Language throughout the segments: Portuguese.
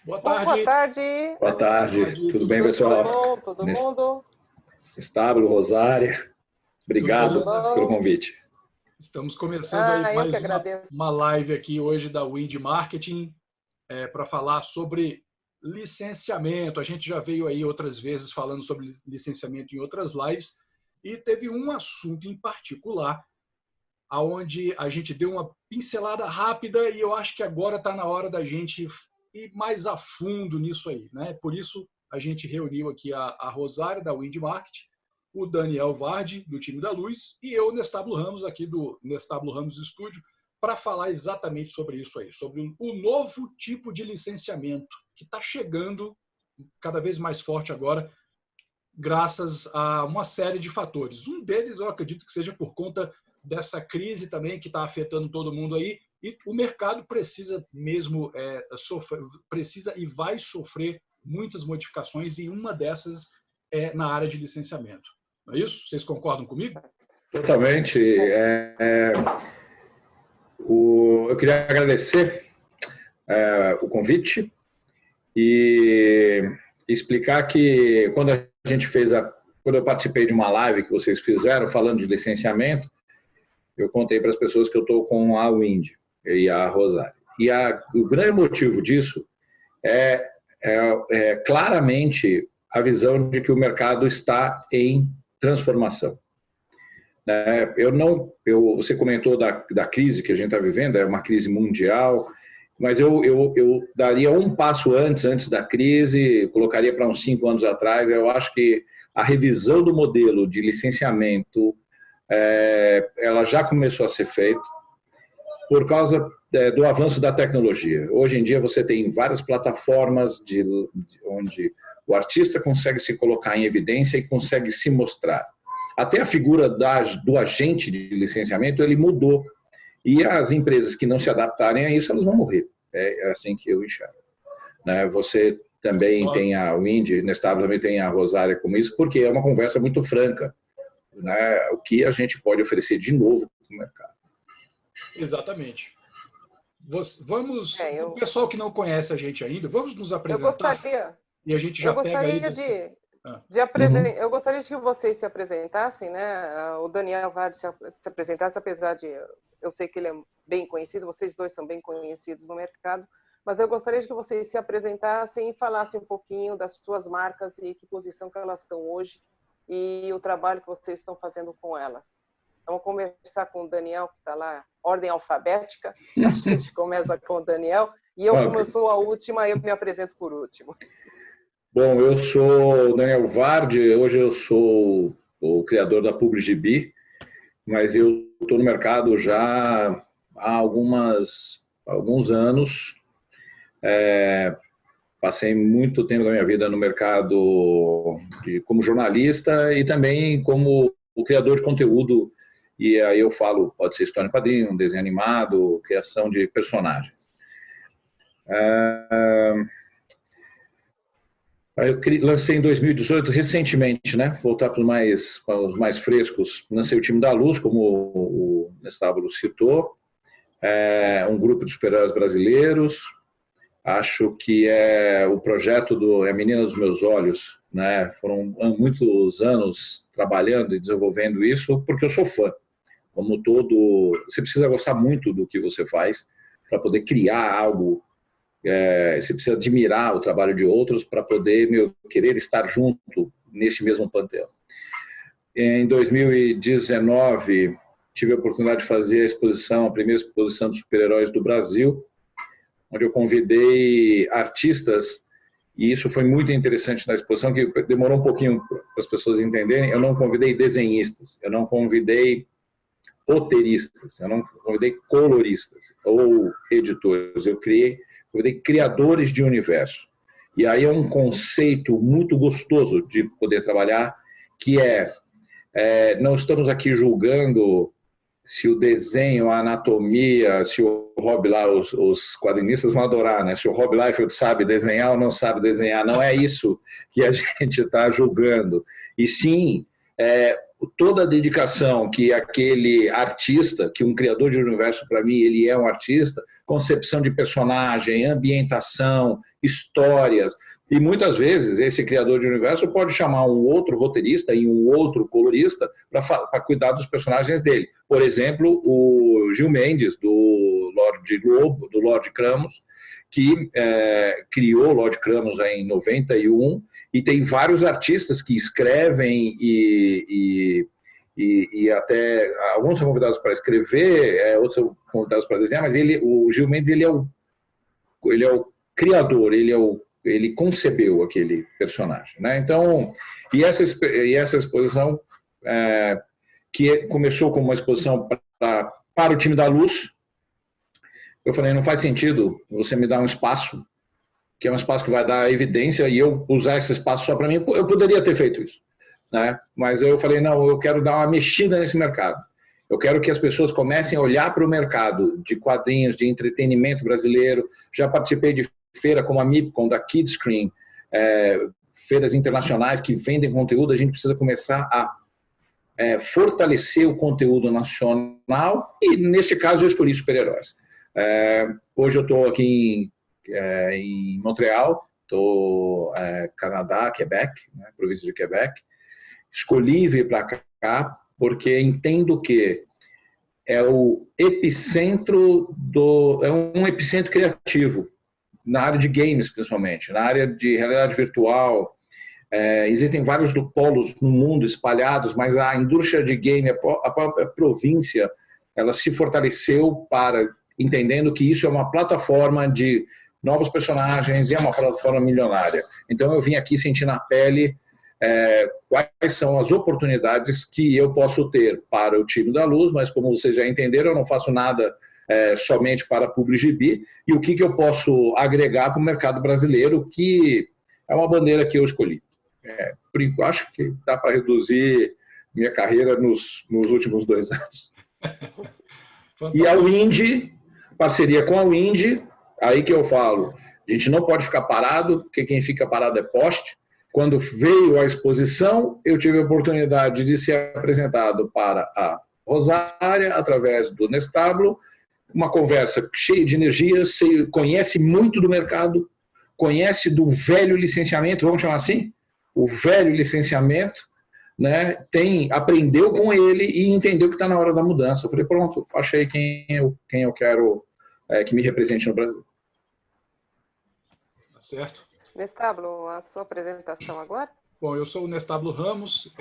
Boa Bom, tarde. boa tarde. Boa tarde. Tudo bem, pessoal? Tudo bom? Todo mundo? Estábulo, Rosária. Obrigado pelo convite. Estamos começando aí mais agradeço. uma live aqui hoje da Wind Marketing para falar sobre licenciamento. A gente já veio aí outras vezes falando sobre licenciamento em outras lives e teve um assunto em particular aonde a gente deu uma pincelada rápida e eu acho que agora está na hora da gente ir mais a fundo nisso aí, né? Por isso a gente reuniu aqui a Rosária da Wind Marketing, o Daniel Vardi do time da Luz e eu, Nestábulo Ramos, aqui do Nestábulo Ramos Estúdio, para falar exatamente sobre isso aí, sobre o novo tipo de licenciamento que está chegando cada vez mais forte agora, graças a uma série de fatores. Um deles, eu acredito que seja por conta dessa crise também que está afetando todo mundo aí, e o mercado precisa mesmo precisa e vai sofrer muitas modificações, e uma dessas é na área de licenciamento. Não é isso? Vocês concordam comigo? Totalmente. Eu queria agradecer o convite e explicar que quando eu participei de uma live que vocês fizeram falando de licenciamento, eu contei para as pessoas que eu estou com a Wind e a Rosário. E o grande motivo disso é claramente a visão de que o mercado está em transformação. Você comentou da crise que a gente está vivendo, é uma crise mundial, mas eu daria um passo antes da crise, colocaria para uns 5 anos atrás. Eu acho que a revisão do modelo de licenciamento ela já começou a ser feita por causa do avanço da tecnologia. Hoje em dia você tem várias plataformas onde o artista consegue se colocar em evidência e consegue se mostrar. Até a figura do agente de licenciamento ele mudou. E as empresas que não se adaptarem a isso, elas vão morrer. É assim que eu enxergo. Você também tem a Wind, Nestábulo também tem a Rosária com isso, porque é uma conversa muito franca. O que a gente pode oferecer de novo para o mercado. Exatamente. Vamos, o pessoal que não conhece a gente ainda, vamos nos apresentar. E a gente já pega aí. Eu gostaria de que vocês se apresentassem, né? O Daniel Vardi se apresentasse, apesar de eu sei que ele é bem conhecido, vocês dois são bem conhecidos no mercado, mas eu gostaria de que vocês se apresentassem e falassem um pouquinho das suas marcas e que posição que elas estão hoje e o trabalho que vocês estão fazendo com elas. Vamos conversar com o Daniel, que está lá, ordem alfabética. A gente começa com o Daniel. E eu, como eu sou a última, eu me apresento por último. Bom, eu sou o Daniel Vardi, hoje eu sou o criador da PubliGB, mas eu estou no mercado já há alguns anos. Passei muito tempo da minha vida no mercado como jornalista e também como o criador de conteúdo. E aí eu falo, pode ser história em quadrinho, desenho animado, criação de personagens. Eu lancei em 2018, recentemente, voltar para os mais frescos, lancei o Time da Luz, como o Nestábulo citou, um grupo de super-heróis brasileiros. Acho que o projeto A Menina dos Meus Olhos, foram muitos anos trabalhando e desenvolvendo isso, porque eu sou fã. Como todo, você precisa gostar muito do que você faz para poder criar algo. Você precisa admirar o trabalho de outros para poder querer estar junto neste mesmo panteão. Em 2019, tive a oportunidade de fazer a primeira exposição de super-heróis do Brasil, onde eu convidei artistas, e isso foi muito interessante na exposição, que demorou um pouquinho para as pessoas entenderem. Eu não convidei desenhistas, eu não convidei roteiristas, eu não convidei coloristas ou editores, eu convidei criadores de universo. E aí é um conceito muito gostoso de poder trabalhar, que não estamos aqui julgando se o desenho, a anatomia, se o Rob lá, os quadrinistas vão adorar, se o Rob Liefeld sabe desenhar ou não sabe desenhar. Não é isso que a gente está julgando. E sim, toda a dedicação que aquele artista, que um criador de universo, para mim, ele é um artista, concepção de personagem, ambientação, histórias. E muitas vezes esse criador de universo pode chamar um outro roteirista e um outro colorista para cuidar dos personagens dele. Por exemplo, o Gil Mendes, do Lord Lobo, do Lord Cramos, que criou Lord Cramos em 91, e tem vários artistas que escrevem e até alguns são convidados para escrever, outros são convidados para desenhar, mas o Gil Mendes ele é o criador, ele concebeu aquele personagem, né? Então, e essa exposição que começou como uma exposição para o time da Luz, eu falei, não faz sentido você me dar um espaço, que é um espaço que vai dar evidência, e eu usar esse espaço só para mim. Eu poderia ter feito isso, né? Mas eu falei, não, eu quero dar uma mexida nesse mercado. Eu quero que as pessoas comecem a olhar para o mercado de quadrinhos, de entretenimento brasileiro. Já participei de feira como a MIPCOM, da Kidscreen, feiras internacionais que vendem conteúdo. A gente precisa começar a fortalecer o conteúdo nacional, e neste caso eu escolhi super-heróis. Hoje eu estou aqui em Montreal, estou Canadá, Quebec, né, província de Quebec. Escolhi vir para cá porque entendo que é o epicentro é um epicentro criativo na área de games, principalmente, na área de realidade virtual. Existem vários polos no mundo espalhados, mas a indústria de game, a própria província, ela se fortaleceu entendendo que isso é uma plataforma de novos personagens e é uma plataforma milionária. Então eu vim aqui sentir na pele quais são as oportunidades que eu posso ter para o time da Luz, mas como vocês já entenderam, eu não faço nada somente para a PubliGB, e o que eu posso agregar para o mercado brasileiro, que é uma bandeira que eu escolhi. Acho que dá para reduzir minha carreira nos últimos 2 anos. E a Windy, parceria com a Windy, aí que eu falo, a gente não pode ficar parado, porque quem fica parado é poste. Quando veio a exposição, eu tive a oportunidade de ser apresentado para a Rosária, através do Nestablo, uma conversa cheia de energia, conhece muito do mercado, conhece do velho licenciamento, vamos chamar assim? O velho licenciamento, né? Aprendeu com ele e entendeu que está na hora da mudança. Eu falei, pronto, achei quem eu quero que me represente no Brasil. Tá certo. Nestablo, a sua apresentação agora? Bom, eu sou o Nestablo Ramos,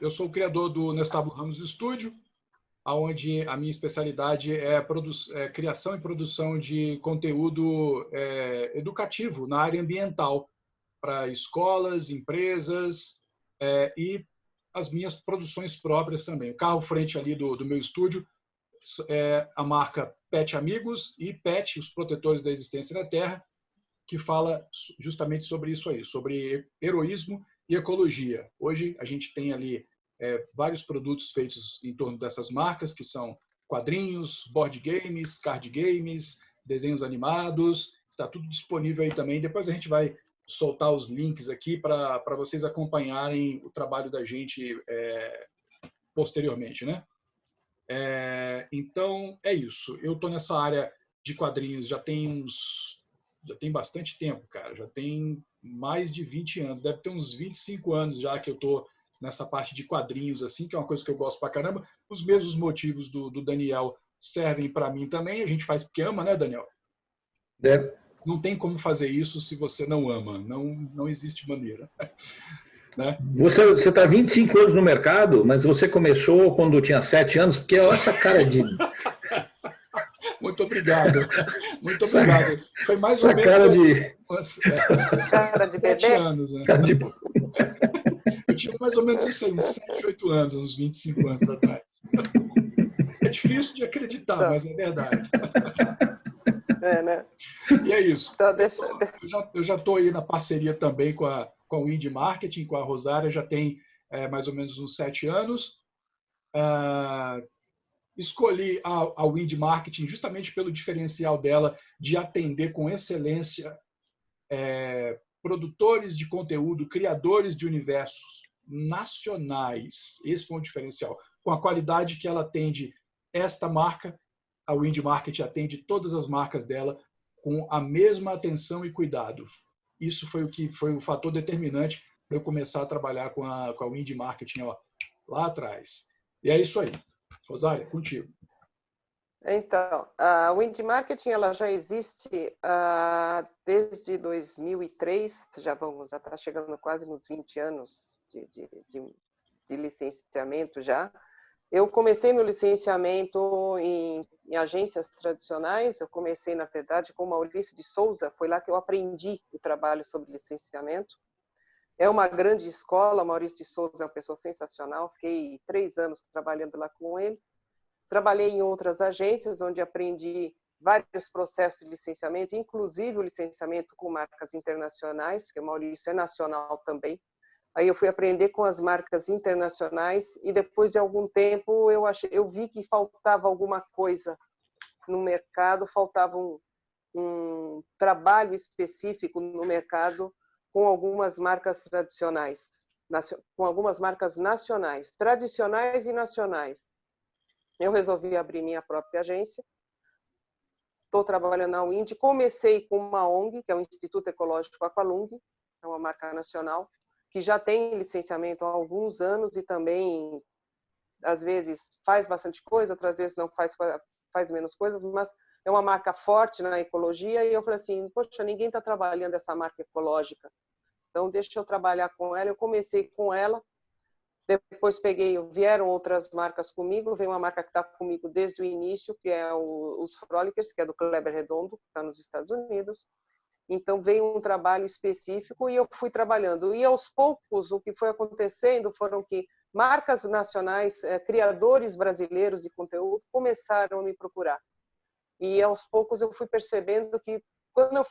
eu sou o criador do Nestablo Ramos Studio, onde a minha especialidade é criação e produção de conteúdo educativo na área ambiental, para escolas, empresas e as minhas produções próprias também. O carro-frente ali do meu estúdio é a marca Pet Amigos e Pet, os protetores da existência na Terra, que fala justamente sobre isso aí, sobre heroísmo e ecologia. Hoje a gente tem ali vários produtos feitos em torno dessas marcas, que são quadrinhos, board games, card games, desenhos animados, está tudo disponível aí também. Depois a gente vai soltar os links aqui para vocês acompanharem o trabalho da gente posteriormente, né? Então, é isso. Eu estou nessa área de quadrinhos já tem bastante tempo, cara. Já tem mais de 20 anos. Deve ter uns 25 anos já que eu estou nessa parte de quadrinhos, assim, que é uma coisa que eu gosto pra caramba. Os mesmos motivos do Daniel servem para mim também. A gente faz porque ama, né, Daniel? Não tem como fazer isso se você não ama. Não existe maneira. Né? Você está 25 anos no mercado, mas você começou quando tinha 7 anos, porque olha essa cara de... Muito obrigado. Muito obrigado. Foi mais ou menos... Cara de 7 anos. Né? Eu tinha mais ou menos isso aí, uns 7, 8 anos, uns 25 anos atrás. É difícil de acreditar, mas é verdade. Né? E é isso. Então, eu já estou aí na parceria também com a Windy Marketing, com a Rosária, já tem mais ou menos uns 7 anos. Escolhi a Windy Marketing justamente pelo diferencial dela de atender com excelência produtores de conteúdo, criadores de universos nacionais. Esse foi um diferencial. Com a qualidade que ela atende esta marca a Wind Marketing atende todas as marcas dela com a mesma atenção e cuidado. Isso foi o que foi o fator determinante para eu começar a trabalhar com a Wind Marketing lá atrás. E é isso aí. Rosália, contigo. Então, a Wind Marketing ela já existe desde 2003, já está chegando quase nos 20 anos de licenciamento já. Eu comecei no licenciamento em agências tradicionais, eu comecei, na verdade, com o Maurício de Souza, foi lá que eu aprendi o trabalho sobre licenciamento. É uma grande escola, o Maurício de Souza é uma pessoa sensacional, fiquei 3 anos trabalhando lá com ele. Trabalhei em outras agências, onde aprendi vários processos de licenciamento, inclusive o licenciamento com marcas internacionais, porque o Maurício é nacional também. Aí eu fui aprender com as marcas internacionais e depois de algum tempo eu vi que faltava alguma coisa no mercado, faltava um trabalho específico no mercado com algumas marcas tradicionais, com algumas marcas nacionais, tradicionais e nacionais. Eu resolvi abrir minha própria agência. Estou trabalhando na Wind. Comecei com uma ONG, que é o Instituto Ecológico Aqualung, é uma marca nacional, que já tem licenciamento há alguns anos e também, às vezes, faz bastante coisa, outras vezes não faz menos coisas, mas é uma marca forte na ecologia. E eu falei assim, poxa, ninguém está trabalhando essa marca ecológica, então deixa eu trabalhar com ela. Eu comecei com ela, depois vieram outras marcas comigo, veio uma marca que está comigo desde o início, que é os Frolicers, que é do Kleber Redondo, que está nos Estados Unidos. Então, veio um trabalho específico e eu fui trabalhando. E, aos poucos, o que foi acontecendo foram que marcas nacionais, criadores brasileiros de conteúdo, começaram a me procurar. E, aos poucos, eu fui percebendo que, quando eu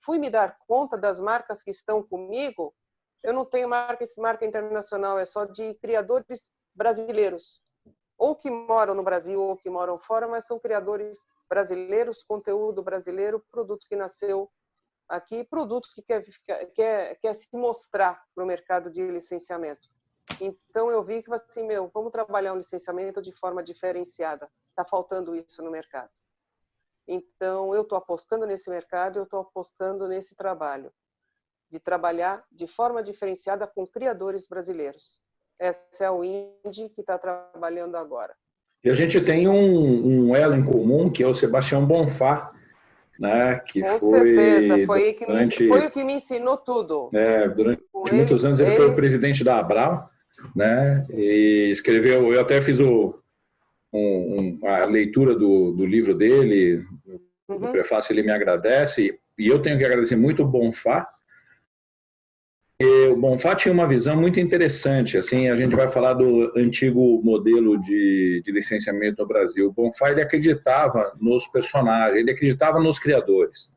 fui me dar conta das marcas que estão comigo, eu não tenho marca internacional, é só de criadores brasileiros. Ou que moram no Brasil, ou que moram fora, mas são criadores brasileiros, conteúdo brasileiro, produto que nasceu aqui, produto que quer se mostrar para o mercado de licenciamento. Então, eu vi que, assim, vamos trabalhar um licenciamento de forma diferenciada. Está faltando isso no mercado. Então, eu estou apostando nesse mercado, eu estou apostando nesse trabalho, de trabalhar de forma diferenciada com criadores brasileiros. Essa é a Wind que está trabalhando agora. E a gente tem um elo em comum, que é o Sebastião Bonfá, né, que com foi certeza, foi o que me ensinou tudo. Durante muitos anos ele foi o presidente da Abral, né, e escreveu, eu até fiz a leitura do livro dele, do prefácio, ele me agradece, e eu tenho que agradecer muito o Bonfá. O Bonfá tinha uma visão muito interessante, assim, a gente vai falar do antigo modelo de licenciamento no Brasil. O Bonfá, ele acreditava nos personagens, ele acreditava nos criadores,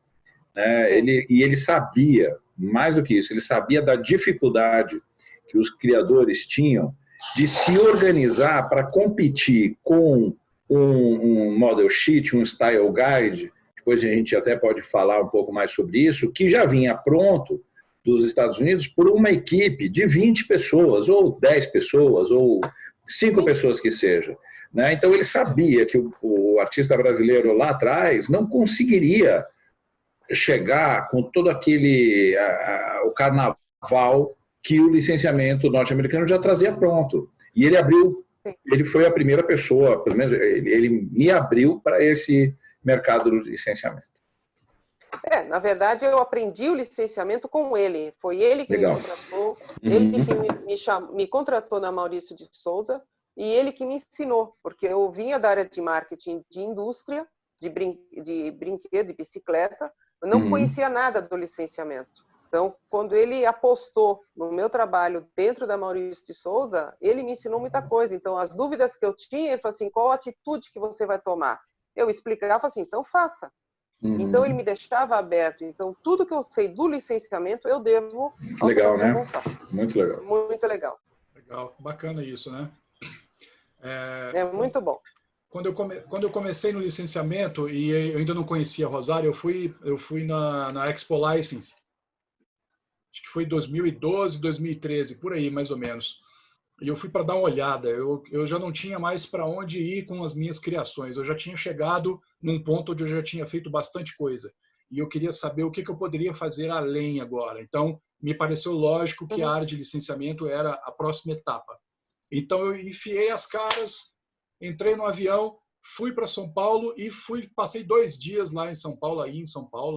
né? Ele sabia, mais do que isso, ele sabia da dificuldade que os criadores tinham de se organizar para competir com um model sheet, um style guide, depois a gente até pode falar um pouco mais sobre isso, que já vinha pronto dos Estados Unidos por uma equipe de 20 pessoas, ou 10 pessoas, ou 5 pessoas que seja, né? Então ele sabia que o artista brasileiro lá atrás não conseguiria chegar com todo aquele o carnaval que o licenciamento norte-americano já trazia pronto. E ele foi a primeira pessoa, pelo menos ele me abriu para esse mercado do licenciamento. Na verdade, eu aprendi o licenciamento com ele. Foi ele que me contratou, ele que me contratou na Maurício de Souza, e ele que me ensinou, porque eu vinha da área de marketing de indústria, de brinquedo, de bicicleta, eu não conhecia nada do licenciamento. Então, quando ele apostou no meu trabalho dentro da Maurício de Souza, ele me ensinou muita coisa. Então, as dúvidas que eu tinha, ele falou assim, qual a atitude que você vai tomar? Eu explicava assim, então faça. Então, ele me deixava aberto. Então, tudo que eu sei do licenciamento, eu devo ao Sebastião Bonfá. Muito legal. Muito legal. Legal, bacana isso, né? É muito bom. Quando eu comecei no licenciamento, e eu ainda não conhecia a Rosário, eu fui na Expo License. Acho que foi 2012, 2013, por aí, mais ou menos. e eu fui para dar uma olhada. Eu já não tinha mais para onde ir com as minhas criações. Eu já tinha chegado num ponto onde eu já tinha feito bastante coisa. E eu queria saber o que eu poderia fazer além agora. Então, me pareceu lógico que a área de licenciamento era a próxima etapa. Então, eu enfiei as caras, entrei no avião, fui para São Paulo e passei 2 dias lá em São Paulo,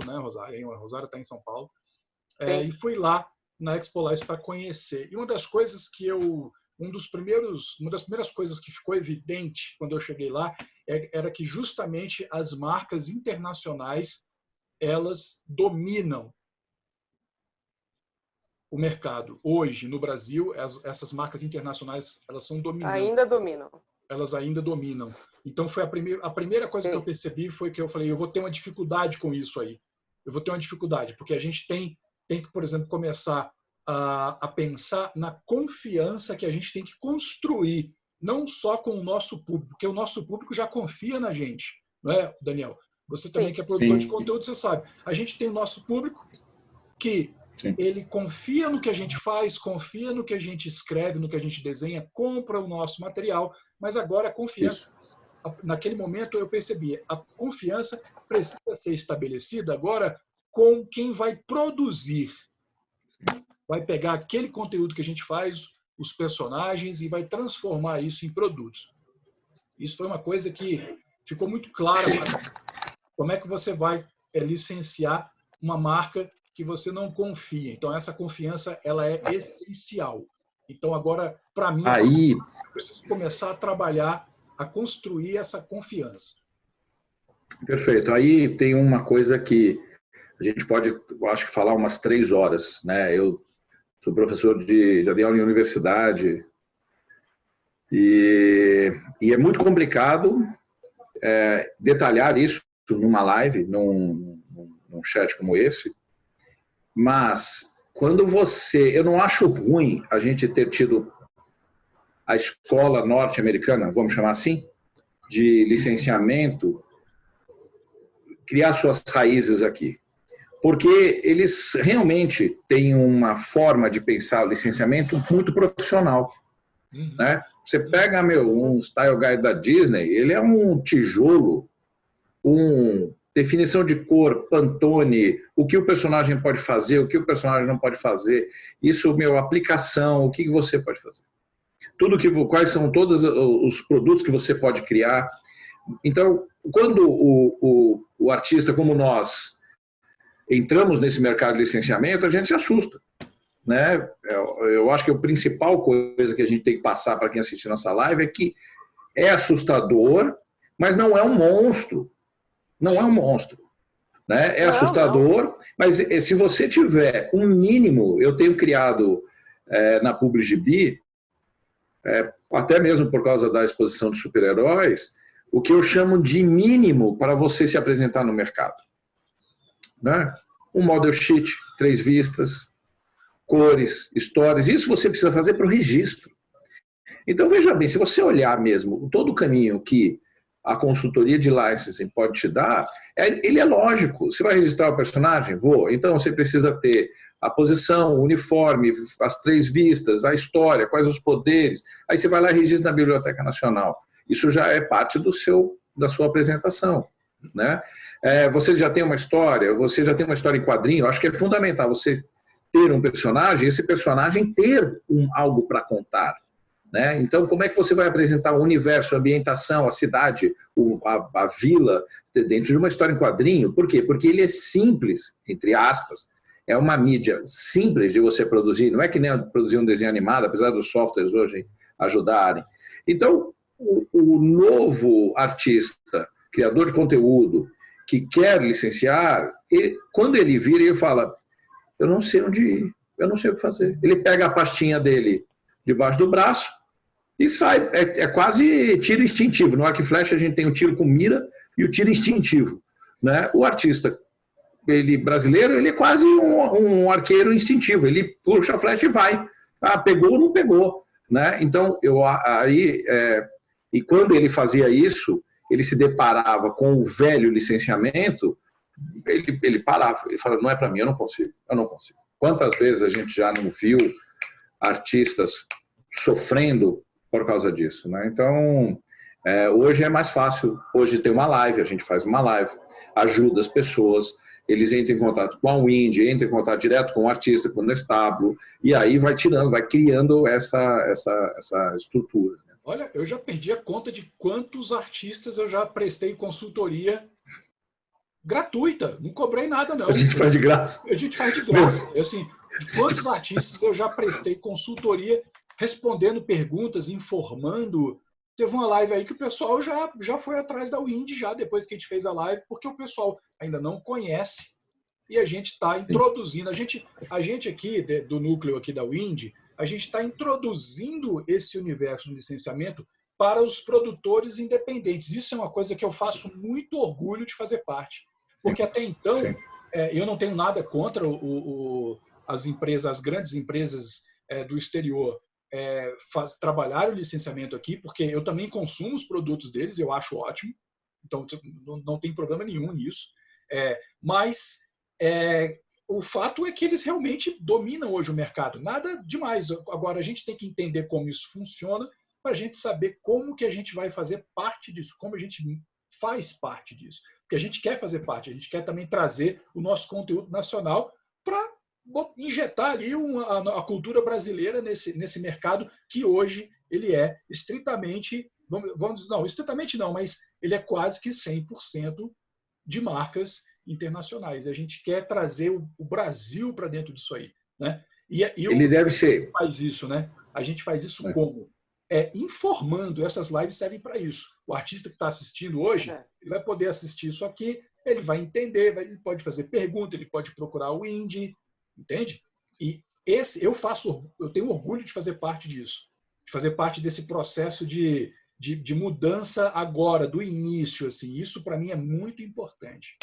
né, Rosário? A Rosário está em São Paulo. E fui lá na Expo Live para conhecer. E uma das coisas que uma das primeiras coisas que ficou evidente quando eu cheguei lá era que justamente as marcas internacionais elas dominam o mercado. Hoje, no Brasil, essas marcas internacionais elas são dominantes. Ainda dominam. Elas ainda dominam. Então, foi a primeira coisa que eu percebi foi que eu falei, eu vou ter uma dificuldade com isso aí. Eu vou ter uma dificuldade, porque a gente tem que, por exemplo, começar a pensar na confiança que a gente tem que construir, não só com o nosso público, porque o nosso público já confia na gente, não é, Daniel? Você também que é produtor de conteúdo, você sabe. A gente tem o nosso público que ele confia no que a gente faz, confia no que a gente escreve, no que a gente desenha, compra o nosso material, mas agora a confiança, naquele momento eu percebi, a confiança precisa ser estabelecida agora com quem vai produzir. Vai pegar aquele conteúdo que a gente faz, os personagens, e vai transformar isso em produtos. Isso foi uma coisa que ficou muito clara. Como é que você vai licenciar uma marca que você não confia? Então, essa confiança ela é essencial. Então, agora, para mim, eu preciso começar a trabalhar, a construir essa confiança. Perfeito. Aí tem uma coisa que a gente pode, eu acho que falar umas 3 horas, né? Eu sou professor já dei aula em universidade e é muito complicado detalhar isso numa live, num chat como esse, mas quando eu não acho ruim a gente ter tido a escola norte-americana, vamos chamar assim, de licenciamento, criar suas raízes aqui. Porque eles realmente têm uma forma de pensar o licenciamento muito profissional. Né? Você pega, um Style Guide da Disney, ele é um tijolo, definição de cor, Pantone, o que o personagem pode fazer, o que o personagem não pode fazer, isso, aplicação, o que você pode fazer. Quais são todos os produtos que você pode criar. Então, quando o artista como nós entramos nesse mercado de licenciamento, a gente se assusta. Né? Eu acho que a principal coisa que a gente tem que passar para quem assiste nossa live é que é assustador, mas não é um monstro. Não é um monstro. Né? É assustador, mas se você tiver um mínimo, eu tenho criado na PubliGB, até mesmo por causa da exposição de super-heróis, o que eu chamo de mínimo para você se apresentar no mercado. Né? Um model sheet, 3 vistas, cores, histórias, isso você precisa fazer para o registro. Então, veja bem, se você olhar mesmo todo o caminho que a consultoria de licensing pode te dar, ele é lógico. Você vai registrar o personagem? Vou. Então, você precisa ter a posição, o uniforme, as 3 vistas, a história, quais os poderes. Aí você vai lá e registra na Biblioteca Nacional. Isso já é parte da sua apresentação. Né? Você já tem uma história, em quadrinho. Eu acho que é fundamental você ter um personagem, esse personagem ter algo para contar. Né? Então, como é que você vai apresentar o universo, a ambientação, a cidade, a vila, dentro de uma história em quadrinho? Por quê? Porque ele é simples, entre aspas, é uma mídia simples de você produzir, não é que nem produzir um desenho animado, apesar dos softwares hoje ajudarem. Então, o novo artista, criador de conteúdo, que quer licenciar, quando ele vira, ele fala, eu não sei onde ir, eu não sei o que fazer. Ele pega a pastinha dele debaixo do braço e sai. É quase tiro instintivo. No arco e flecha a gente tem o tiro com mira e o tiro instintivo. Né? O artista brasileiro, ele é quase um arqueiro instintivo. Ele puxa a flecha e vai. Pegou ou não pegou. Né? Então, e quando ele fazia isso, ele se deparava com o velho licenciamento, ele parava. Ele falava, não é para mim, eu não consigo. Quantas vezes a gente já não viu artistas sofrendo por causa disso, né? Então, hoje é mais fácil. Hoje tem uma live, a gente faz uma live, ajuda as pessoas, eles entram em contato com a Wind, entram em contato direto com o artista, com o estábulo, e aí vai tirando, vai criando essa estrutura. Né? Olha, eu já perdi a conta de quantos artistas eu já prestei consultoria gratuita, não cobrei nada, não. A gente faz de graça. A gente faz de graça. Assim, de quantos artistas eu já prestei consultoria, respondendo perguntas, informando. Teve uma live aí que o pessoal já foi atrás da Wind, já depois que a gente fez a live, porque o pessoal ainda não conhece e a gente está introduzindo. A gente aqui, do núcleo aqui da Wind, a gente está introduzindo esse universo do licenciamento para os produtores independentes. Isso é uma coisa que eu faço muito orgulho de fazer parte. Porque até então, eu não tenho nada contra as grandes empresas do exterior trabalhar o licenciamento aqui, porque eu também consumo os produtos deles, eu acho ótimo, então não tem problema nenhum nisso. Mas o fato é que eles realmente dominam hoje o mercado, nada demais. Agora, a gente tem que entender como isso funciona para a gente saber como que a gente vai fazer parte disso, como a gente faz parte disso. Porque a gente quer fazer parte, a gente quer também trazer o nosso conteúdo nacional para injetar ali a cultura brasileira nesse mercado que hoje ele é estritamente, vamos dizer, não, estritamente não, mas ele é quase que 100% de marcas internacionais. A gente quer trazer o Brasil para dentro disso aí, né? Ele deve ser. Faz isso, né? A gente faz isso como? Informando. Essas lives servem para isso. O artista que está assistindo hoje, ele vai poder assistir isso aqui, ele vai entender, ele pode fazer pergunta, ele pode procurar o indie, entende? E eu tenho orgulho de fazer parte disso, de fazer parte desse processo de mudança agora, do início, assim. Isso para mim é muito importante.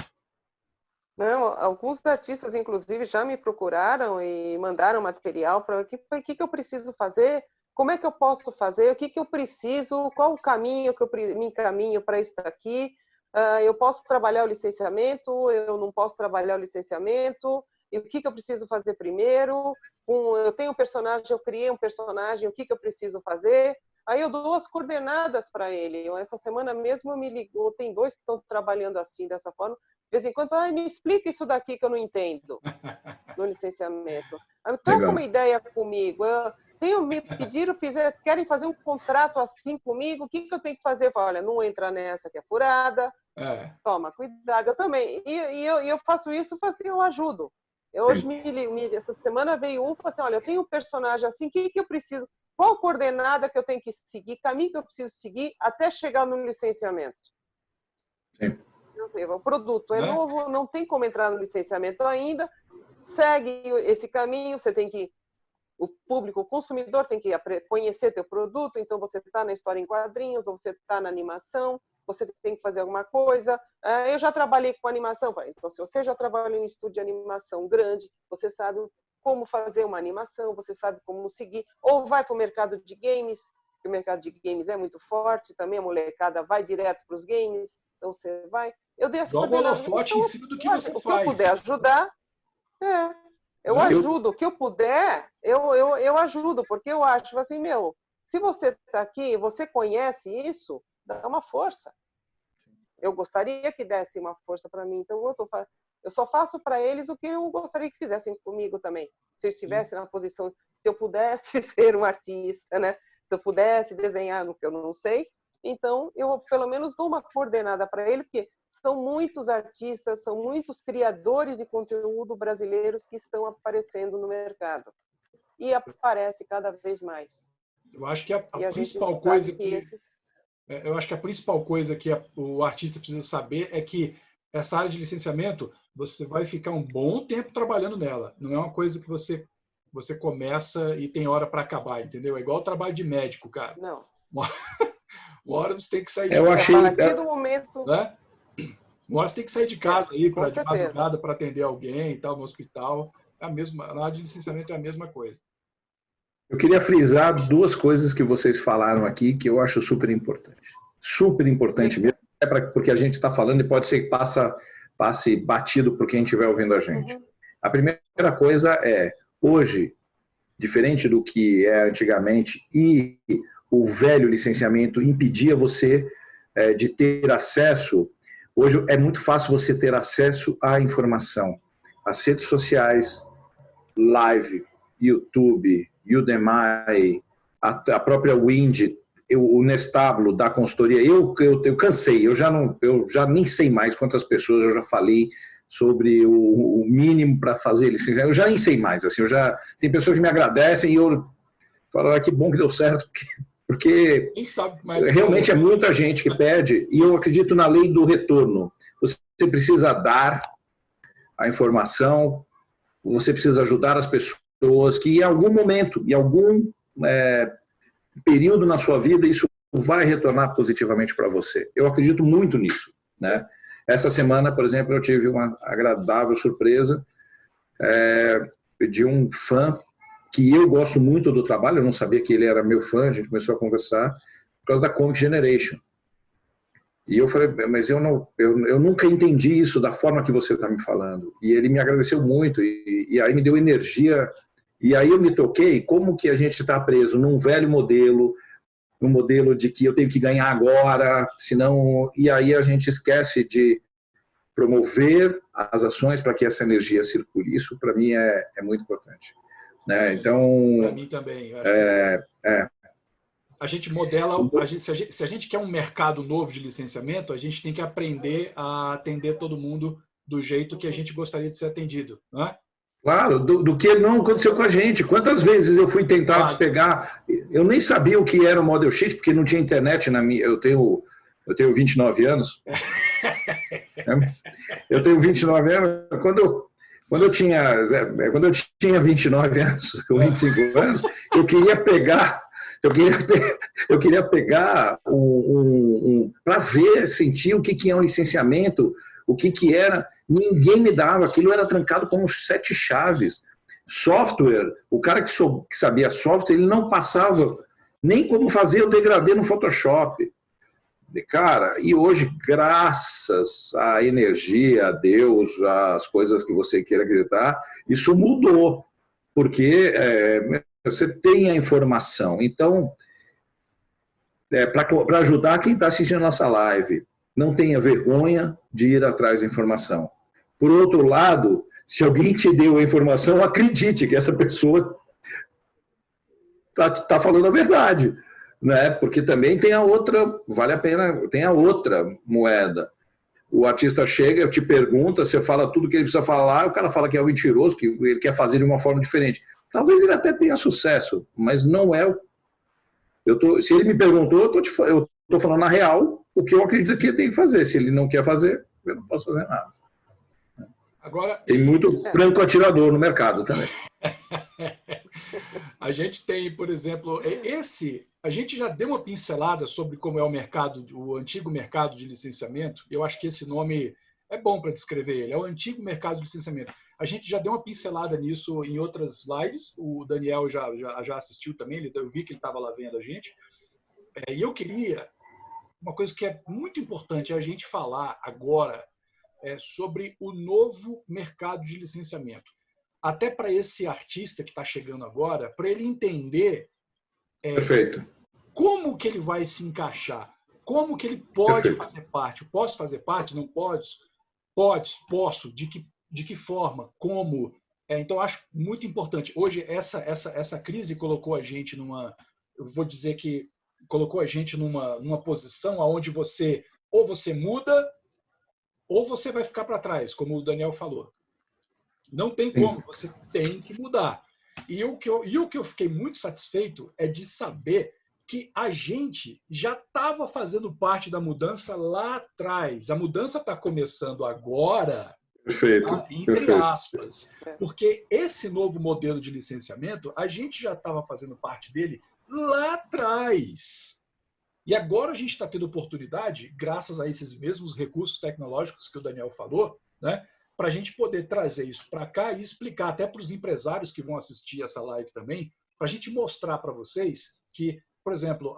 Não, alguns artistas, inclusive, já me procuraram e mandaram material para o que eu preciso fazer, como é que eu posso fazer, o que eu preciso, qual o caminho que eu me encaminho para isso aqui, eu posso trabalhar o licenciamento, eu não posso trabalhar o licenciamento, e o que eu preciso fazer primeiro, eu tenho um personagem, eu criei um personagem, o que eu preciso fazer, aí eu dou as coordenadas para ele. Essa semana mesmo me ligou, tem 2 que estão trabalhando assim, dessa forma, de vez em quando, me explica isso daqui que eu não entendo no licenciamento. Troca uma ideia comigo. Me pediram, querem fazer um contrato assim comigo, o que eu tenho que fazer? Eu falo, olha, não entra nessa que é furada, toma cuidado. Eu também. E eu faço isso, assim, eu ajudo. Hoje, essa semana veio um e falou assim, olha, eu tenho um personagem assim, o que eu preciso? Qual coordenada que eu tenho que seguir, caminho que eu preciso seguir até chegar no licenciamento? Sim. Não sei, o produto é novo, não tem como entrar no licenciamento ainda, segue esse caminho, você tem que, o público, o consumidor tem que conhecer teu produto, então você está na história em quadrinhos, ou você está na animação, você tem que fazer alguma coisa. Eu já trabalhei com animação, então se você já trabalhou em estúdio de animação grande, você sabe como fazer uma animação, você sabe como seguir, ou vai para o mercado de games, que o mercado de games é muito forte, também a molecada vai direto para os games, então você vai. Eu dei as coordenadas. Holofote em cima do que você faz. O que eu puder ajudar, eu ajudo. O que eu puder, eu ajudo, porque eu acho assim, se você está aqui, você conhece isso, dá uma força. Eu gostaria que desse uma força para mim, então eu só faço para eles o que eu gostaria que fizessem comigo também. Se eu estivesse na posição, se eu pudesse ser um artista, né? Se eu pudesse desenhar no que eu não sei, então eu pelo menos dou uma coordenada para ele, porque são muitos artistas, são muitos criadores de conteúdo brasileiros que estão aparecendo no mercado. E aparece cada vez mais. Eu acho que a principal coisa eu acho que a principal coisa que o artista precisa saber é que essa área de licenciamento, você vai ficar um bom tempo trabalhando nela. Não é uma coisa que você começa e tem hora para acabar, entendeu? É igual o trabalho de médico, cara. Não. Uma hora você tem que sair de casa. A partir do momento... Né? Uma hora você tem que sair de casa aí para de madrugada para atender alguém e tal, no hospital. É a mesma, na área de licenciamento é a mesma coisa. Eu queria frisar 2 coisas que vocês falaram aqui que eu acho super importante. Super importante mesmo, porque a gente está falando e pode ser que passe batido por quem estiver ouvindo a gente. A primeira coisa é, hoje, diferente do que é antigamente, e o velho licenciamento impedia você de ter acesso. Hoje é muito fácil você ter acesso à informação. As redes sociais, Live, YouTube, Udemy, a própria Wind, o Nestablo da consultoria. Eu cansei, eu já nem sei mais quantas pessoas eu já falei sobre o mínimo para fazer licenciamento. Eu já nem sei mais. Assim, tem pessoas que me agradecem e eu falo, que bom que deu certo, porque realmente é muita gente que pede, e eu acredito na lei do retorno. Você precisa dar a informação, você precisa ajudar as pessoas, que em algum momento, em algum período na sua vida, isso vai retornar positivamente para você. Eu acredito muito nisso, né? Essa semana, por exemplo, eu tive uma agradável surpresa de um fã que eu gosto muito do trabalho, eu não sabia que ele era meu fã, a gente começou a conversar por causa da Comic Generation. E eu falei, mas eu nunca entendi isso da forma que você está me falando. E ele me agradeceu muito, e aí me deu energia. E aí eu me toquei como que a gente está preso num velho modelo, num modelo de que eu tenho que ganhar agora, senão... E aí a gente esquece de promover as ações para que essa energia circule. Isso, para mim, é muito importante. Né? Então... Para mim também. Eu acho a gente modela... Se a gente quer um mercado novo de licenciamento, a gente tem que aprender a atender todo mundo do jeito que a gente gostaria de ser atendido, não é? Claro, do que não aconteceu com a gente. Quantas vezes eu fui tentar pegar... Eu nem sabia o que era o Model Sheet, porque não tinha internet na minha... Eu tenho 29 anos. Eu tenho 29 anos. Quando eu tinha 29 anos, com 25 anos, eu queria pegar para ver, sentir o que é um licenciamento, o que era. Ninguém me dava, aquilo era trancado como 7 chaves. Software, o cara que sabia software, ele não passava nem como fazer o degradê no Photoshop. Cara, e hoje, graças à energia, a Deus, às coisas que você queira acreditar, isso mudou, porque você tem a informação. Então, para ajudar quem está assistindo a nossa live, não tenha vergonha de ir atrás da informação. Por outro lado, se alguém te deu a informação, acredite que essa pessoa está falando a verdade, né? Porque também tem a outra, vale a pena, tem a outra moeda. O artista chega, te pergunta, você fala tudo que ele precisa falar, o cara fala que é um mentiroso, que ele quer fazer de uma forma diferente. Talvez ele até tenha sucesso, mas não é o... Se ele me perguntou, eu estou falando na real o que eu acredito que ele tem que fazer. Se ele não quer fazer, eu não posso fazer nada. Agora, tem muito franco atirador no mercado também. A gente tem, por exemplo, a gente já deu uma pincelada sobre como é o antigo mercado de licenciamento. Eu acho que esse nome é bom para descrever ele. É o antigo mercado de licenciamento. A gente já deu uma pincelada nisso em outras lives. O Daniel já assistiu também. Eu vi que ele estava lá vendo a gente. E eu queria... Uma coisa que é muito importante a gente falar agora sobre o novo mercado de licenciamento. Até para esse artista que está chegando agora, para ele entender Perfeito. Como que ele vai se encaixar, como que ele pode Perfeito. fazer parte. Posso fazer parte? Não posso? Posso. De que forma? Como? Então, acho muito importante. Hoje, essa crise colocou a gente eu vou dizer que colocou a gente numa posição onde ou você muda ou você vai ficar para trás, como o Daniel falou. Não tem como, você tem que mudar. E o que eu fiquei muito satisfeito é de saber que a gente já estava fazendo parte da mudança lá atrás. A mudança está começando agora, Perfeito. Tá? Entre aspas. Porque esse novo modelo de licenciamento, a gente já estava fazendo parte dele lá atrás. E agora a gente está tendo oportunidade, graças a esses mesmos recursos tecnológicos que o Daniel falou, né, para a gente poder trazer isso para cá e explicar até para os empresários que vão assistir essa live também, para a gente mostrar para vocês que, por exemplo,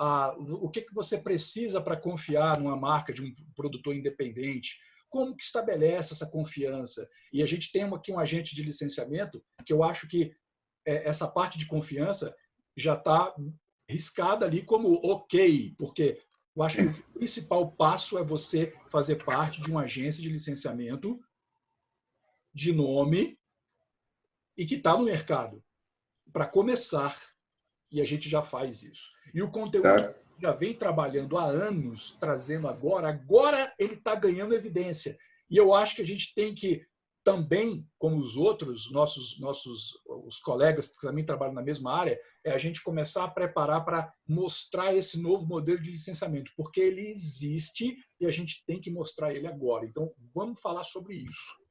o que você precisa para confiar numa marca de um produtor independente, como que estabelece essa confiança. E a gente tem aqui um agente de licenciamento que eu acho que essa parte de confiança já está riscada ali como ok, porque eu acho que o principal passo é você fazer parte de uma agência de licenciamento de nome e que está no mercado. Para começar, e a gente já faz isso. E o conteúdo já vem trabalhando há anos, trazendo agora ele está ganhando evidência. E eu acho que a gente tem que também, como os outros, os colegas que também trabalham na mesma área, é a gente começar a preparar para mostrar esse novo modelo de licenciamento, porque ele existe e a gente tem que mostrar ele agora. Então, vamos falar sobre isso.